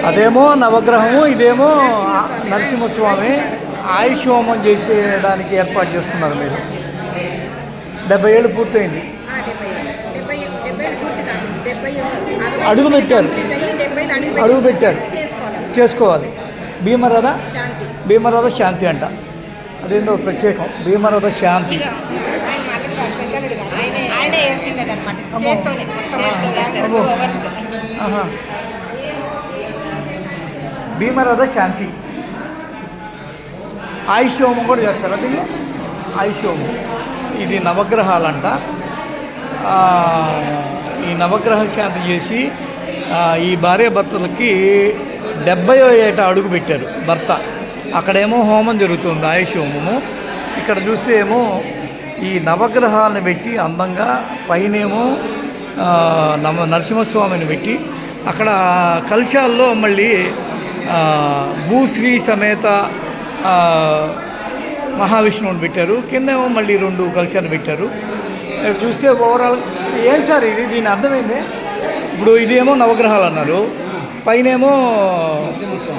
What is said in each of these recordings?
అదేమో నవగ్రహము, ఇదేమో నరసింహస్వామి. ఆయుష్ హోమం చేసేయడానికి ఏర్పాటు చేసుకున్నారు మీరు. 70 ఏళ్ళు పూర్తయింది. అడుగు పెట్టారు చేసుకోవాలి. భీమరథ శాంతి అంట. అదేందో ప్రత్యేకం, భీమరథ శాంతి. భీమరథ శాంతి. ఆయుష్ హోమం కూడా చేస్తారు. దీనిలో ఆయుష్ హోమం. ఇది నవగ్రహాలంట. ఈ నవగ్రహ శాంతి చేసి ఈ భార్యాభర్తలకి 70వ ఏట అడుగు పెట్టారు భర్త. అక్కడేమో హోమం జరుగుతుంది, ఆయుష్ హోమము. ఇక్కడ చూస్తే ఏమో ఈ నవగ్రహాలను పెట్టి అందంగా, పైనేమో నరసింహస్వామిని పెట్టి, అక్కడ కలశాల్లో మళ్ళీ భూశ్రీ సమేత మహావిష్ణువుని పెట్టారు. కిందేమో మళ్ళీ 2 కలశాలు పెట్టారు. చూస్తే ఓవరాల్ ఏం సార్ ఇది, దీని అర్థమైంది. ఇప్పుడు ఇదేమో నవగ్రహాలు అన్నారు, పైనేమో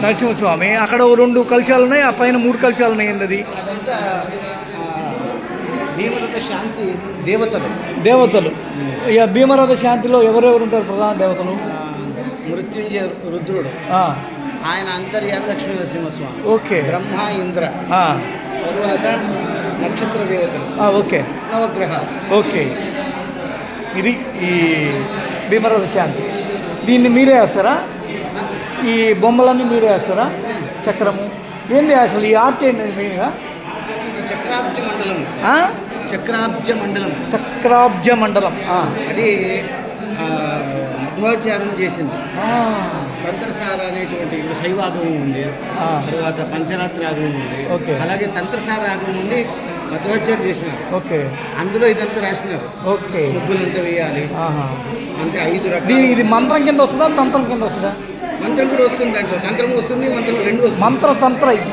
నరసింహస్వామి, అక్కడ 2 కలశాలు ఉన్నాయి, ఆ పైన 3 కలశాలు ఉన్నాయి. ఏంది అది? భీమరథ శాంతి దేవతలు. ఇక భీమరథ శాంతిలో ఎవరెవరు ఉంటారు ప్రధాన దేవతలు? మృత్యుంజయ రుద్రుడు, ఆయన అంతర్యామి లక్ష్మీ నరసింహస్వామి. ఓకే. బ్రహ్మ, ఇంద్ర, తరువాత నక్షత్ర దేవతలు, ఓకే, నవగ్రహాలు. ఓకే. ఇది ఈ భీమరథ శాంతి. దీన్ని మీరే వేస్తారా? ఈ బొమ్మలన్నీ మీరే వేస్తారా? చక్రము ఏంది అసలు? ఈ ఆర్ట్ ఏంటి మెయిన్గా? చక్రాబ్జ మండలం. అది మధ్వాచారం చేసింది. తంత్రసార అనేటువంటి శైవాగమం ఉంది, తర్వాత పంచరాత్రి ఆగమం ఉంది. అలాగే తంత్రసార ఆగమం నుండి మధ్వాచారం చేసినారు. ఓకే. అందులో ఇదంతా రాసినారు. ఓకే. ముగ్గులంతా వేయాలి అంటే 5 రకాలు. ఇది మంత్రం కింద వస్తుందా, తంత్రం కింద వస్తుందా? మంత్రం కూడా వస్తుంది, అంటే తంత్రం వస్తుంది, మంత్రం 2 వస్తుంది. మంత్ర ఇది.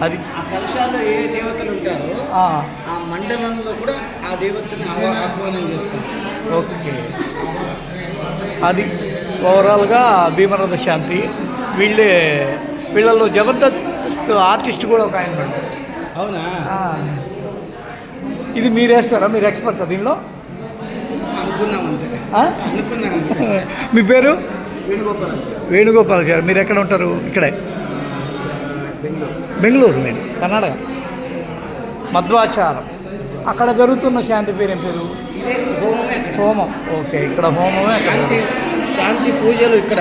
అది ఆ కలశాలు ఏ దేవతలు ఉంటారో ఆ మండలంలో కూడా ఆ దేవతని ఆహ్వానం చేస్తారు. ఓకే. ఓవరాల్గా భీమరథ శాంతి. వీళ్ళలో జబర్దస్త్ ఆర్టిస్ట్ కూడా ఒక ఆయన. అవునా? ఇది మీరు వేస్తారా? మీరు ఎక్స్పర్ట్స్ దీనిలో? అనుకున్నాం అంతే. మీ పేరు? వేణుగోపాలాచారి. మీరు ఎక్కడ ఉంటారు? ఇక్కడే బెంగళూరు. మీరు కర్ణాటక. మధ్వాచారం. అక్కడ జరుగుతున్న శాంతి పేరు ఏం పేరు? హోమం. ఓకే. ఇక్కడ హోమమే, శాంతి పూజలు ఇక్కడ,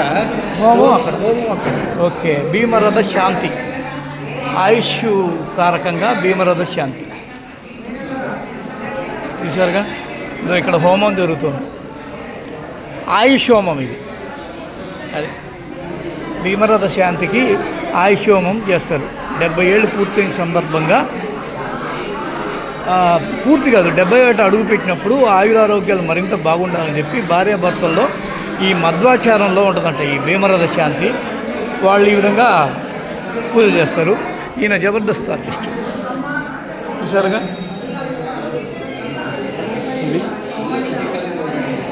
హోమం అక్కడ. ఓకే. భీమరథ శాంతి, ఆయుష్ కారకంగా భీమరథ శాంతి. చూసారుగా, ఇక్కడ హోమం జరుగుతుంది, ఆయుష్ హోమం. ఇది అది భీమరథ శాంతికి ఆయుష్ హోమం చేస్తారు. 70 ఏళ్ళు పూర్తయిన సందర్భంగా, పూర్తి కాదు 70 ఏట అడుగు పెట్టినప్పుడు ఆయురారోగ్యాలు మరింత బాగుండాలని చెప్పి భార్యాభర్తల్లో ఈ మధ్వాచారంలో ఉంటుందంట ఈ భీమరథ శాంతి. వాళ్ళు ఈ విధంగా పూజ చేస్తారు. ఈయన జబర్దస్త్ ఆర్టిస్ట్. చూసారుగా ఇది.